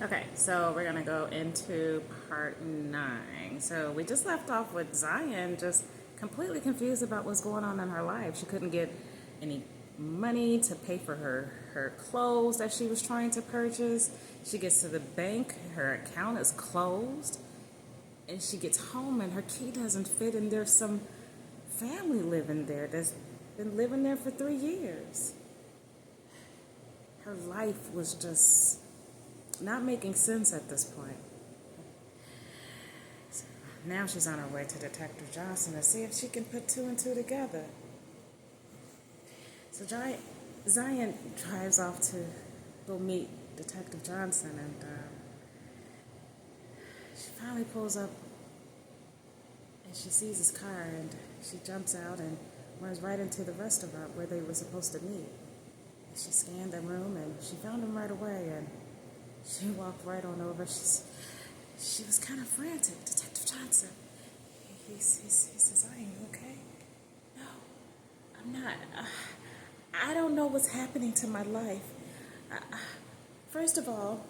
Okay, so we're gonna go into part 9. So we just left off with Zion just completely confused about what's going on in her life. She couldn't get any money to pay for her clothes that she was trying to purchase. She gets to the bank, her account is closed, and she gets home and her key doesn't fit, and there's some family living there that's been living there for 3 years. Her life was just not making sense at this point. So now she's on her way to Detective Johnson to see if she can put two and two together. So Zion drives off to go meet Detective Johnson, and she finally pulls up and she sees his car, and she jumps out and runs right into the restaurant where they were supposed to meet. She scanned the room and she found him right away, and she walked right on over. She was kind of frantic. Detective Johnson. He says, "Are you okay?" "No, I'm not. I don't know what's happening to my life. First of all,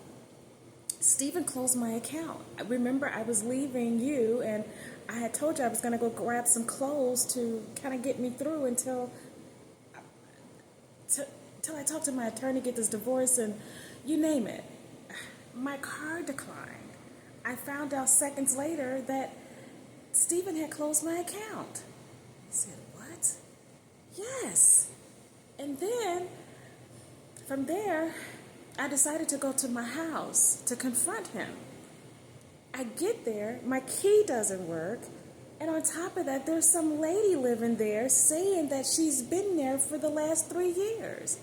Stephen closed my account. Remember, I was leaving you, and I had told you I was going to go grab some clothes to kind of get me through until I talked to my attorney, get this divorce, and you name it. My car declined. I found out seconds later that Stephen had closed my account." He said, "What?" "Yes." And then, from there, I decided to go to my house to confront him. I get there, my key doesn't work, and on top of that, there's some lady living there saying that she's been there for the last 3 years.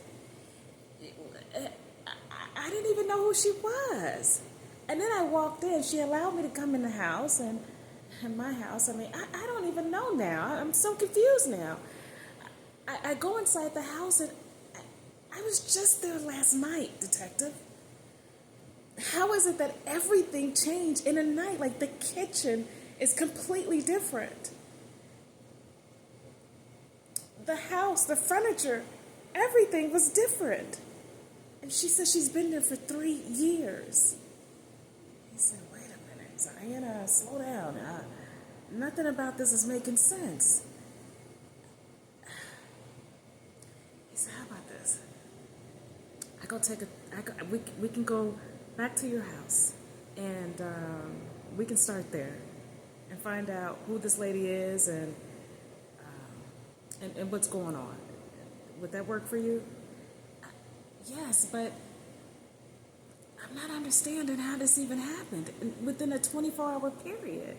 I didn't even know who she was. And then I walked in. She allowed me to come in the house, and in my house, I don't even know now. I'm so confused now. I go inside the house, and I was just there last night, Detective. How is it that everything changed in a night? Like, the kitchen is completely different. The house, the furniture, everything was different. And she says she's been there for 3 years. He said, "Wait a minute, Zion, slow down. Nothing about this is making sense." He said, "How about this? We can go back to your house, and we can start there and find out who this lady is and what's going on. Would that work for you?" "Yes, but I'm not understanding how this even happened within a 24-hour period."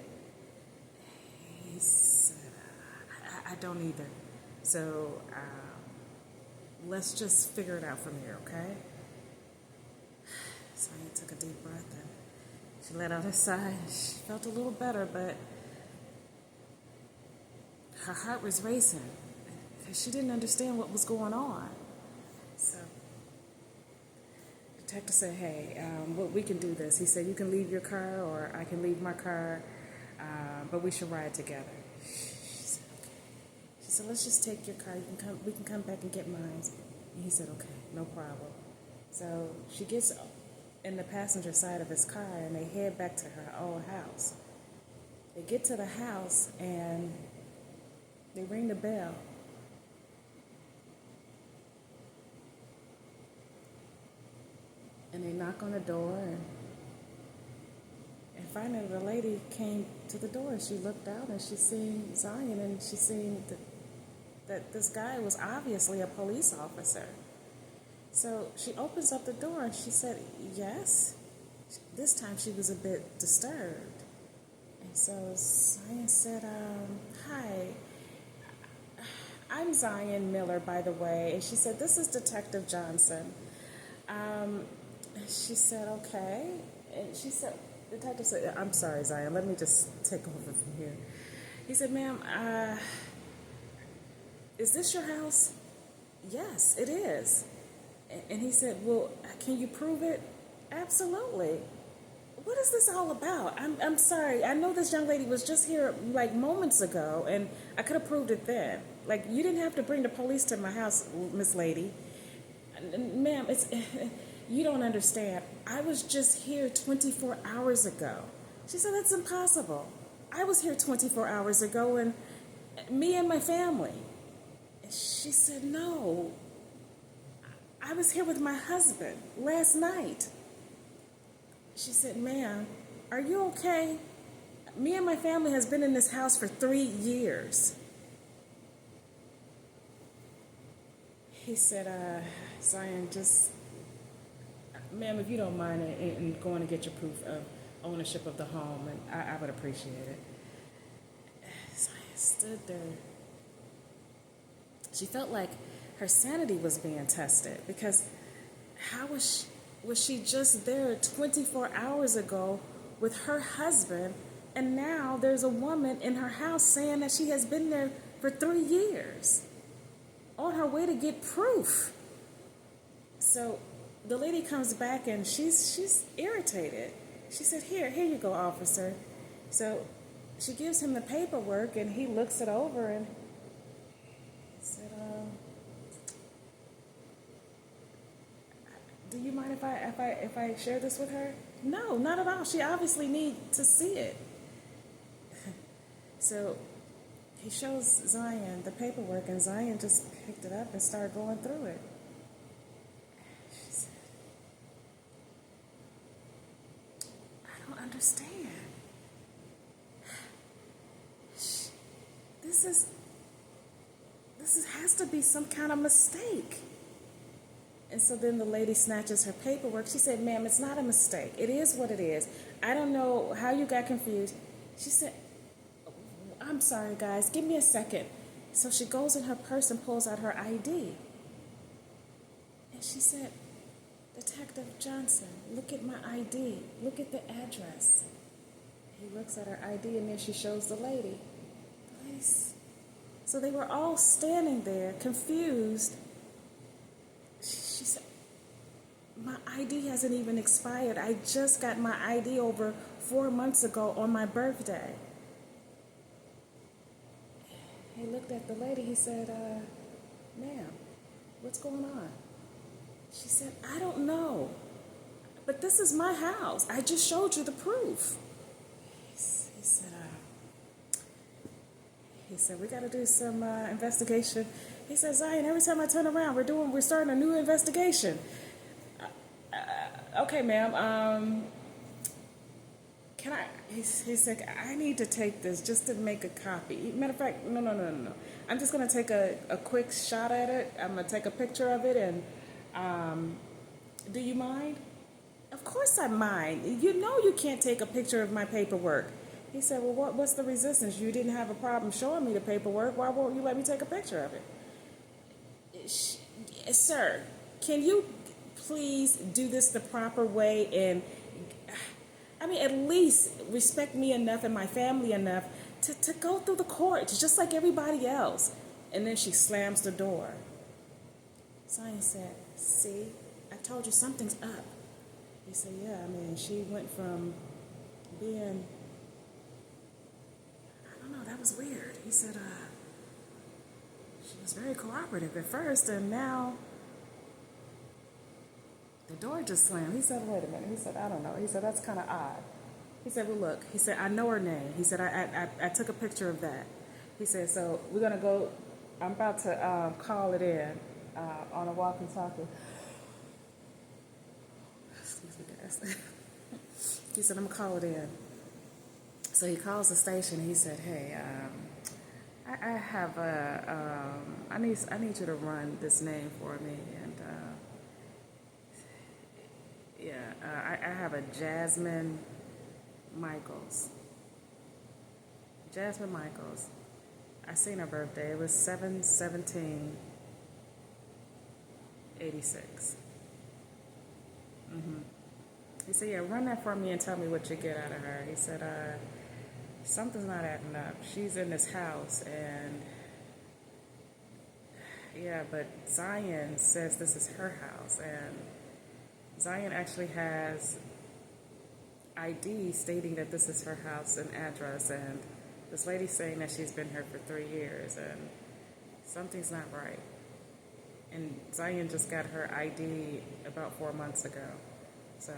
He said, I don't either. So let's just figure it out from here, okay?" So I took a deep breath and she let out a sigh. She felt a little better, but her heart was racing because she didn't understand what was going on. So the detective said, "Hey, well, we can do this." He said, "You can leave your car or I can leave my car, but we should ride together." She said, "Okay." She said, "Let's just take your car. We can come back and get mine." And he said, "Okay, no problem." So she gets in the passenger side of his car and they head back to her old house. They get to the house and they ring the bell. And they knock on the door, and finally the lady came to the door. She looked out and she seen Zion, and she seen that this guy was obviously a police officer. So she opens up the door and she said, "Yes." This time she was a bit disturbed. And so Zion said, "Hi, I'm Zion Miller, by the way." And she said, "This is Detective Johnson." She said, "Okay." And she said, the detective said, "I'm sorry, Zion, let me just take over from here." He said, "Ma'am, is this your house?" "Yes, it is." And he said, "Well, can you prove it?" "Absolutely." "What is this all about? I'm sorry. I know this young lady was just here like moments ago, and I could have proved it then. Like, you didn't have to bring the police to my house, Miss Lady." "Ma'am, it's you don't understand. I was just here 24 hours ago. She said, that's impossible. I was here 24 hours ago, and me and my family. And she said, no, I was here with my husband last night. She said, ma'am, are you okay? Me and my family has been in this house for 3 years. He said, Zion, just, ma'am, if you don't mind and going to get your proof of ownership of the home, and I would appreciate it. Zion stood there. She felt like her sanity was being tested because how was she just there 24 hours ago with her husband, and now there's a woman in her house saying that she has been there for 3 years on her way to get proof. So the lady comes back and she's irritated. She said, here you go, officer. So she gives him the paperwork and he looks it over and he said, do you mind if I share this with her? No, not at all. She obviously needs to see it. So he shows Zion the paperwork, and Zion just picked it up and started going through it. She said, I don't understand. This has to be some kind of mistake. And so then the lady snatches her paperwork. She said, ma'am, it's not a mistake. It is what it is. I don't know how you got confused. She said, I'm sorry, guys. Give me a second. So she goes in her purse and pulls out her ID. And she said, Detective Johnson, look at my ID. Look at the address. He looks at her ID and then she shows the lady. So they were all standing there, confused. She said, my ID hasn't even expired. I just got my ID over 4 months ago on my birthday. He looked at the lady. He said, ma'am, what's going on? She said, I don't know. But this is my house. I just showed you the proof. He said, we got to do some investigation. He said, Zion, every time I turn around, we're starting a new investigation. Okay, ma'am. Can I? He said, I need to take this just to make a copy. Matter of fact, no. I'm just going to take a quick shot at it. I'm going to take a picture of it. And do you mind? Of course I mind. You know you can't take a picture of my paperwork. He said, well, what's the resistance? You didn't have a problem showing me the paperwork. Why won't you let me take a picture of it? Sir, can you please do this the proper way and, at least respect me enough and my family enough to go through the courts just like everybody else. And then she slams the door. Zion said, see, I told you something's up. He said, yeah, she went from being... that was weird. He said, she was very cooperative at first, and now the door just slammed. He said, wait a minute. He said, I don't know. He said, that's kind of odd. He said, well, look. He said, I know her name. He said, I took a picture of that. He said, so we're going to go, I'm about to call it in on a walkie-talkie. Excuse me, guys. He said, I'm going to call it in. So he calls the station. He said, "Hey, I have I need you to run this name for me, and I have a Jasmine Michaels. Jasmine Michaels. I seen her birthday. It was 7/17/86. He said, yeah, run that for me and tell me what you get out of her. He said, something's not adding up. She's in this house, and yeah, but Zion says this is her house, and Zion actually has ID stating that this is her house and address, and this lady's saying that she's been here for 3 years, and something's not right. And Zion just got her ID about 4 months ago. So